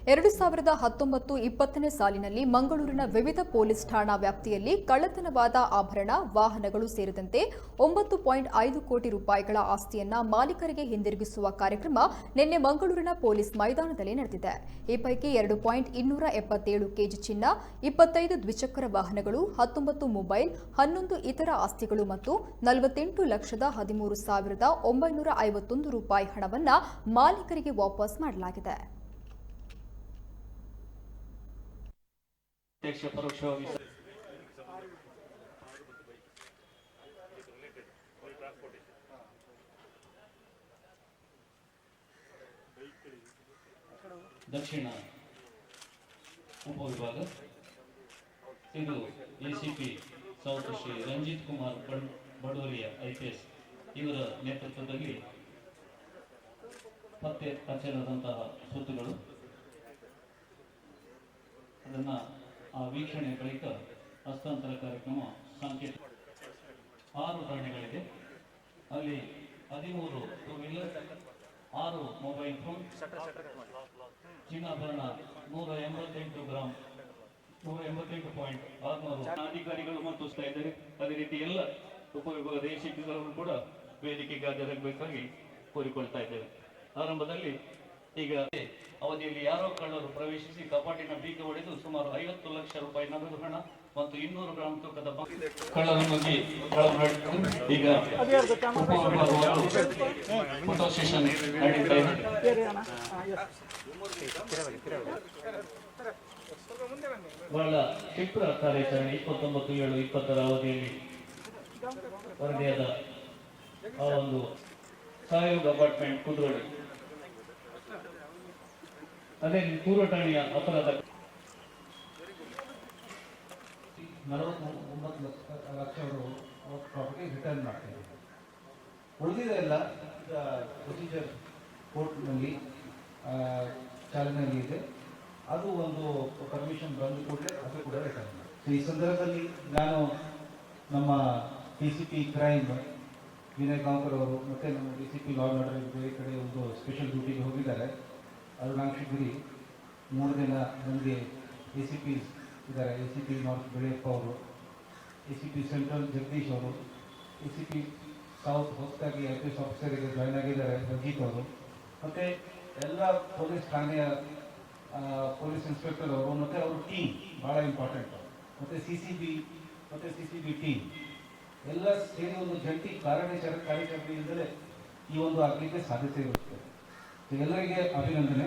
2019-20 ಸಾಲಿನಲ್ಲಿ ಮಂಗಳೂರಿನ ವಿವಿಧ ಪೊಲೀಸ್ ಠಾಣಾ ವ್ಯಾಪ್ತಿಯಲ್ಲಿ ಕಳ್ಳತನವಾದ ಆಭರಣ, ವಾಹನಗಳು ಸೇರಿದಂತೆ 9.5 ಕೋಟಿ ರೂಪಾಯಿಗಳ ಆಸ್ತಿಯನ್ನ ಮಾಲೀಕರಿಗೆ ಹಿಂದಿರುಗಿಸುವ ಕಾರ್ಯಕ್ರಮ ನಿನ್ನೆ ಮಂಗಳೂರಿನ ಪೊಲೀಸ್ ಮೈದಾನದಲ್ಲಿ ನಡೆದಿದೆ. ಈ ಪೈಕಿ 2.277 ಕೆಜಿ ಚಿನ್ನ, 25 ದ್ವಿಚಕ್ರ ವಾಹನಗಳು, 19 ಮೊಬೈಲ್, 11 ಇತರ ಆಸ್ತಿಗಳು ಮತ್ತು 48,13,951 ರೂಪಾಯಿ ಹಣವನ್ನು ಮಾಲೀಕರಿಗೆ ವಾಪಸ್ ಮಾಡಲಾಗಿದೆ. ದಕ್ಷಿಣ ಉಪವಿಭಾಗ ಇದು ACP south Shri Ranjit Kumar Badoliya IPS ಇವರ ನೇತೃತ್ವದಲ್ಲಿ ಪತ್ತೆ ಹಚ್ಚಲಾದಂತಹ ಸ್ವತ್ತುಗಳು ಅದನ್ನು ಆ ವೀಕ್ಷಣೆ ಬಳಿಕ ಹಸ್ತಾಂತರ ಕಾರ್ಯಕ್ರಮ ಸಾಂಕೇತಿಕ 6 ಠಾಣೆಗಳಿದೆ. ಅಲ್ಲಿ 13 ಟೂ ವೀಲರ್, 6 ಮೊಬೈಲ್ ಫೋನ್, ಚಿನ್ನಾಭರಣ 188 ಗ್ರಾಂ, 188.600 ಅಧಿಕಾರಿಗಳು ಮತ್ತು ಇದ್ದಾರೆ. ಅದೇ ರೀತಿ ಎಲ್ಲ ಉಪವಿಭಾಗದ ACPಗಳು ಕೂಡ ವೇದಿಕೆಗೆ ಹಾಜರಾಗಬೇಕಾಗಿ ಕೋರಿಕೊಳ್ತಾ ಇದ್ದೇವೆ. ಆರಂಭದಲ್ಲಿ ಈಗ ಅವಧಿಯಲ್ಲಿ ಯಾರೋ ಕಳ್ಳರು ಪ್ರವೇಶಿಸಿ ಕಪಾಟಿನ ಬೀಗ ಹೊಡೆದು ಸುಮಾರು 50 ಲಕ್ಷ ರೂಪಾಯಿ ನಗದು ಹಣ ಮತ್ತು 200 ಗ್ರಾಂ ತೂಕದ ಕಳ್ಳರ ಬಗ್ಗೆ ಈಗ ಫೋಟೋ ಸೆಷನ್ ನಡೀತಾ ಇದೆ. ಬಹಳ ಕ್ಷಿಪ್ರ ಕಾರ್ಯಾಚರಣೆ 29/7/20 ಅವಧಿಯಲ್ಲಿ ವರದಿಯಾದ ಆ ಒಂದು ಸಹಯೋಗ ಅಪಾರ್ಟ್ಮೆಂಟ್ ಕುದ್ರೋಳಿ, ಅದೇ ಪೂರ್ವ ಠಾಣೆಯ ಅಪರಾಧ 49 ಲಕ್ಷ ಪ್ರಾಪರ್ಟಿ ರಿಟರ್ನ್ ಮಾಡ್ತಾರೆ. ಉಳಿದಿದೆಲ್ಲ ಪ್ರೊಸೀಜರ್ ಕೋರ್ಟ್ನಲ್ಲಿ ಚಾಲನೆಯಲ್ಲಿ ಇದೆ. ಅದು ಒಂದು ಪರ್ಮಿಷನ್ ಬಂದ ಕೂಡಲೇ ಅದು ಕೂಡ ರಿಟರ್ನ್ ಮಾಡಿ. ಈ ಸಂದರ್ಭದಲ್ಲಿ ನಾನು ನಮ್ಮ DCP ಕ್ರೈಮ್ ವಿನಯ್ ಗಾಂವ್ಕರ್ ಅವರು ಮತ್ತು ನಮ್ಮ DCP ಲಾ ಆ್ಯಂಡ್ ಆರ್ಡರ್ ಬೇರೆ ಕಡೆ ಒಂದು ಸ್ಪೆಷಲ್ ಡ್ಯೂಟಿಗೆ ಹೋಗಿದ್ದಾರೆ. ಅರುಣಾಕ್ಷಿ ಗಿರಿ 3 ದಿನ ನಮಗೆ ACP ಇದ್ದಾರೆ. ACP ನಾರ್ತ್ ಬೆಳೆಯಪ್ಪ ಅವರು, ACP ಸೆಂಟ್ರಲ್ ಜಗದೀಶ್ ಅವರು, ACP ಸೌತ್ ಹೊಸದಾಗಿ IPS ಆಫೀಸರಿಗೆ ಜಾಯ್ನ್ ಆಗಿದ್ದಾರೆ ರಂಜಿತ್ ಅವರು, ಮತ್ತು ಎಲ್ಲ ಪೊಲೀಸ್ ಠಾಣೆಯ ಪೊಲೀಸ್ ಇನ್ಸ್ಪೆಕ್ಟರ್ ಅವರು ಮತ್ತು ಅವ್ರ ಟೀಮ್ ಭಾಳ ಇಂಪಾರ್ಟೆಂಟ್, ಮತ್ತು CCB ಟೀಮ್ ಎಲ್ಲ ಸೇರಿ ಒಂದು ಜಂಟಿ ಕಾರ್ಯಾಚರಣೆಯಿಂದಲೇ ಈ ಒಂದು ಆಗಲಿಕ್ಕೆ ಸಾಧ್ಯತೆ ಇರುತ್ತೆ. ಎಲ್ಲರಿಗೆ ಅಭಿನಂದನೆ.